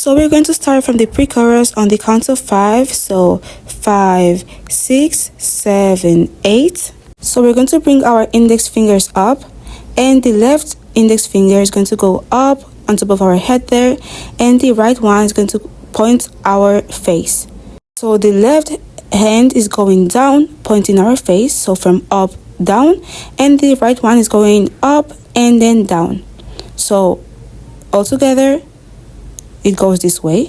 So we're going to start from the pre-chorus on the count of 5. So 5, 6, 7, 8. So we're going to bring our index fingers up, and the left index finger is going to go up on top of our head there, and the right one is going to point our face. So the left hand is going down, pointing our face, so from up, down, and the right one is going up and then down. So all together, it goes this way.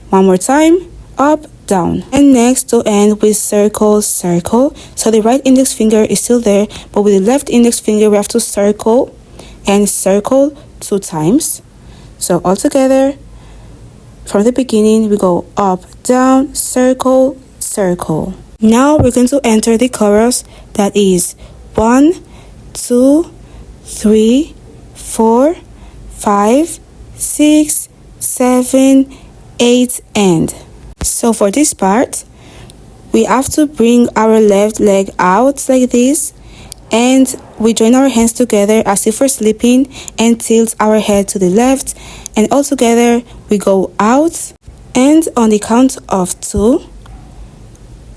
One more time, up, down. And next, to end with circle, circle. So the right index finger is still there, but with the left index finger, we have to circle and circle 2 times. So all together, from the beginning, we go up, down, circle, circle. Now we're going to enter the chorus, that is 1, 2, 3, 4, 5, 6, 7, 8, and. So for this part, we have to bring our left leg out like this, and we join our hands together as if we're sleeping and tilt our head to the left, and all together we go out, and on the count of 2,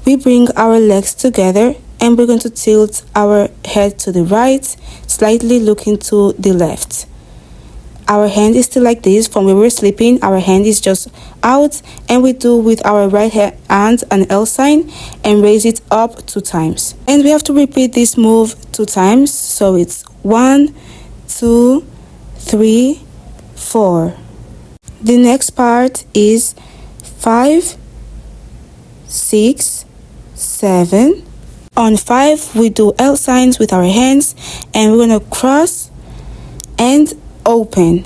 we bring our legs together and we're going to tilt our head to the right, slightly looking to the left. Our hand is still like this. From where we're sleeping, our hand is just out, and we do with our right hand an L sign and raise it up 2 times. And we have to repeat this move 2 times. So it's 1, 2, 3, 4. The next part is 5, 6, 7. On 5, we do L signs with our hands, and we're going to cross and open,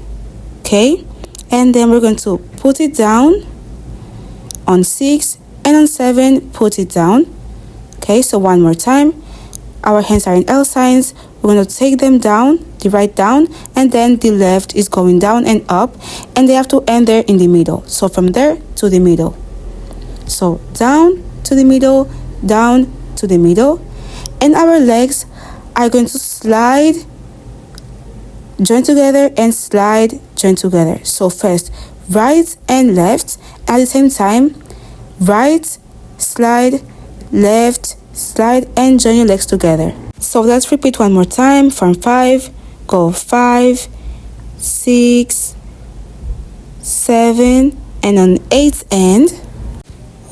okay? And then we're going to put it down on 6, and on 7 put it down. Okay, so one more time, our hands are in L signs. We're going to take them down, the right down, and then the left is going down and up, and they have to end there in the middle. So from there to the middle. So down to the middle, down to the middle, and our legs are going to slide, join together, and slide, join together. So first right and left at the same time, right, slide, left, slide, and join your legs together. So let's repeat one more time. From 5, go 5, 6, 7, and on 8 end,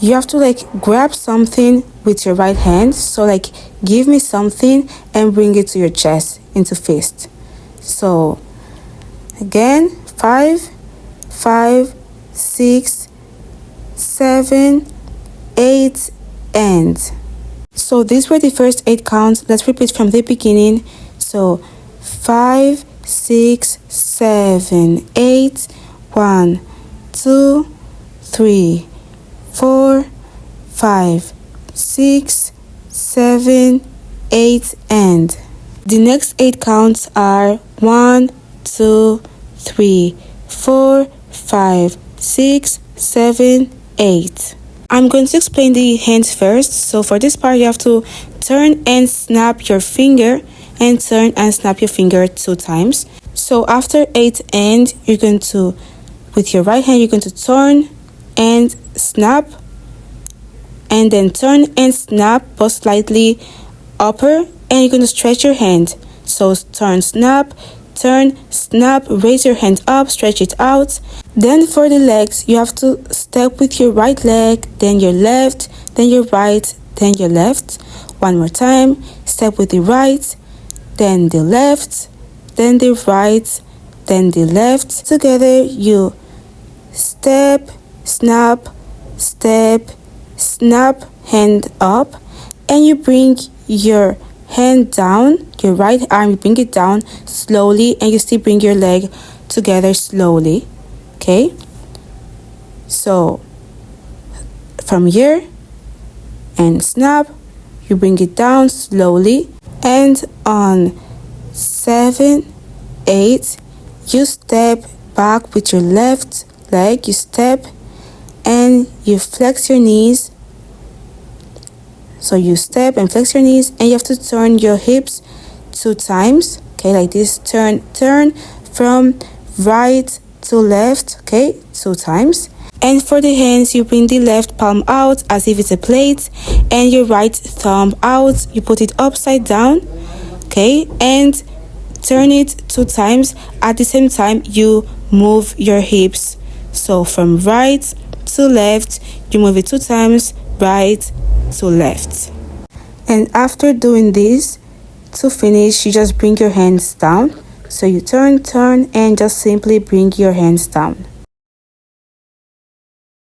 you have to grab something with your right hand. So give me something and bring it to your chest into fist. So again, 5, 5, 6, 7, 8, and. So these were the first 8 counts. Let's repeat from the beginning. So 5, 6, 7, 8, 1, 2, 3, 4, 5, 6, 7, 8, and. The next 8 counts are 1, 2, 3, 4, 5, 6, 7, 8. I'm going to explain the hands first. So for this part, you have to turn and snap your finger, and turn and snap your finger 2 times. So after 8 end, you're going to, with your right hand, you're going to turn and snap, and then turn and snap, but slightly upper, and you're going to stretch your hand. So turn, snap, raise your hand up, stretch it out. Then for the legs, you have to step with your right leg, then your left, then your right, then your left. One more time, step with the right, then the left, then the right, then the left. Together you step, snap, hand up, and you bring your hand down, your right arm, you bring it down slowly, and you still bring your leg together slowly. Okay, so from here and snap, you bring it down slowly, and on 7, 8, you step back with your left leg, you step and you flex your knees. So you step and flex your knees, and you have to turn your hips 2 times. Okay, like this, turn from right to left. Okay, 2 times. And for the hands, you bring the left palm out as if it's a plate, and your right thumb out. You put it upside down, okay, and turn it 2 times. At the same time, you move your hips. So from right to left, you move it 2 times, right to left. And after doing this, to finish, you just bring your hands down. So you turn, and just simply bring your hands down.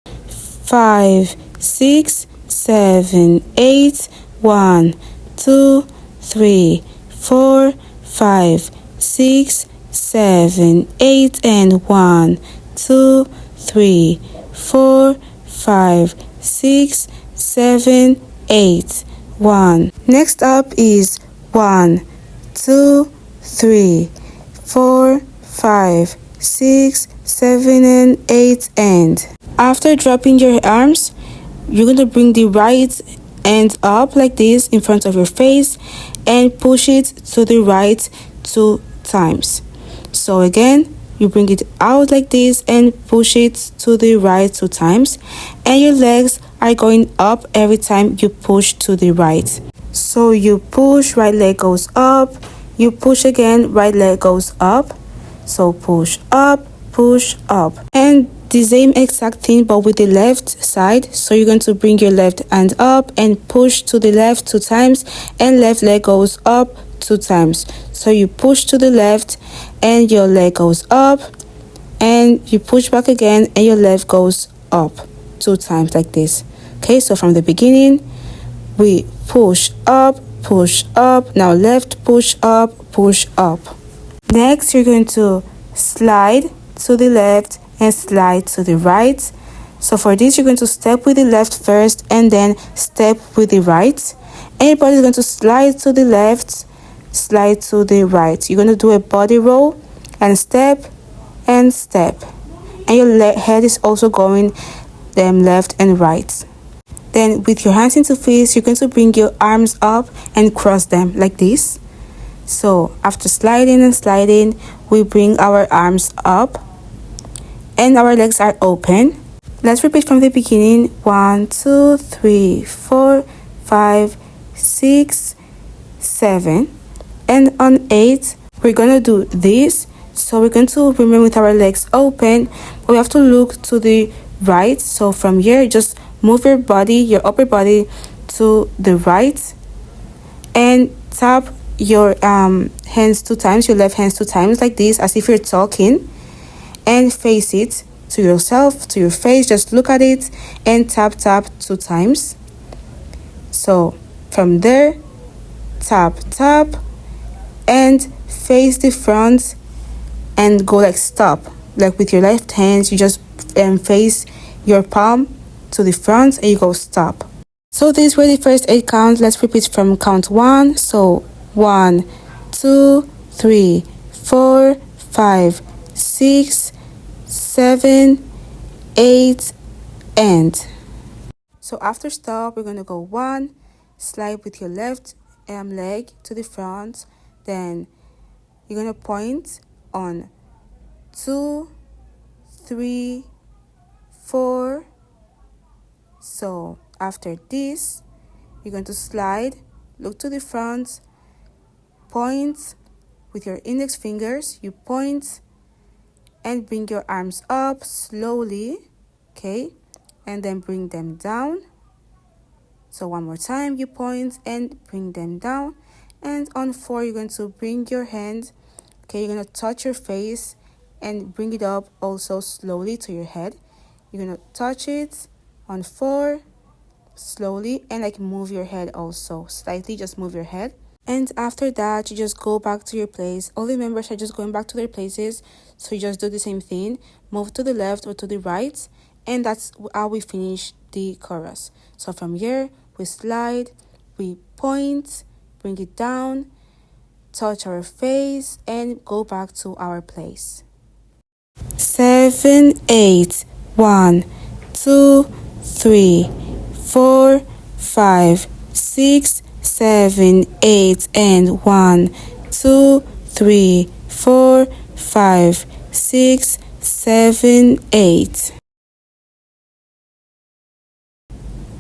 5, 6, 7, 8, 1, 2, 3, 4, 5, 6, 7, 8, and 1, 2, 3, 4, 5, 6, 7, 8, 1. Next up is 1, 2, 3, 4, 5, 6, 7, and 8, and after dropping your arms, you're going to bring the right hand up like this in front of your face and push it to the right 2 times. So again, you bring it out like this and push it to the right 2 times, and your legs are going up every time you push to the right. So you push, right leg goes up, you push again, right leg goes up. So push up, and the same exact thing but with the left side. So you're going to bring your left hand up and push to the left 2 times, and left leg goes up 2 times. So you push to the left and your leg goes up, and you push back again and your left goes up 2 times like this. Okay, so from the beginning we push up, now left, push up. Next, you're going to slide to the left and slide to the right. So for this, you're going to step with the left first and then step with the right. Everybody's going to slide to the left, slide to the right. You're going to do a body roll and step, and your head is also going left and right. Then with your hands into fists, you're going to bring your arms up and cross them like this. So after sliding and sliding, we bring our arms up and our legs are open. Let's repeat from the beginning. 1, 2, 3, 4, 5, 6, 7, and on 8 we're gonna do this. So we're going to remain with our legs open, but we have to look to the right. So from here, just move your body, your upper body, to the right, and tap your hands 2 times, your left hands 2 times like this, as if you're talking, and face it to yourself, to your face. Just look at it and tap 2 times. So from there, tap, and face the front and go like stop. Like with your left hands, you just face your palm to the front and you go stop. So these were the first 8 counts. Let's repeat from count 1. So 1, 2, 3, 4, 5, 6, 7, 8, and so after stop, we're gonna go 1, slide with your left leg to the front, then you're gonna point on 2, 3, 4. So after this, you're going to slide, look to the front, point with your index fingers, you point and bring your arms up slowly, okay, and then bring them down. So one more time, you point and bring them down, and on 4 you're going to bring your hand, okay, you're going to touch your face and bring it up also slowly to your head. You're going to touch it on 4 slowly, and like move your head also slightly, just move your head. And after that, you just go back to your place. All the members are just going back to their places, so you just do the same thing, move to the left or to the right, and that's how we finish the chorus. So from here, we slide, we point, bring it down, touch our face, and go back to our place. 7, 8, 1, 2, 3, 4, 5, 6, 7, 8, and 1, 2, 3, 4, 5, 6, 7, 8.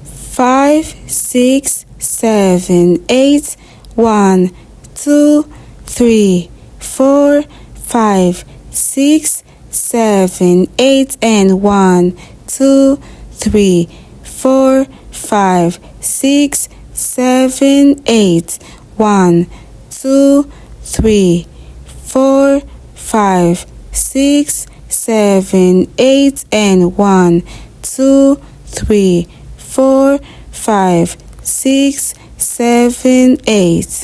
5, 6, 7, 8. 1, 2, 3, 4, 5, 6, 7, 8, and 1, 2, 3, 4, 5, 6, 7, 8. 1, 2, 3, 4, 5, 6, 7, 8, and 1, 2, 3, 4, 5, 6, 7, 8.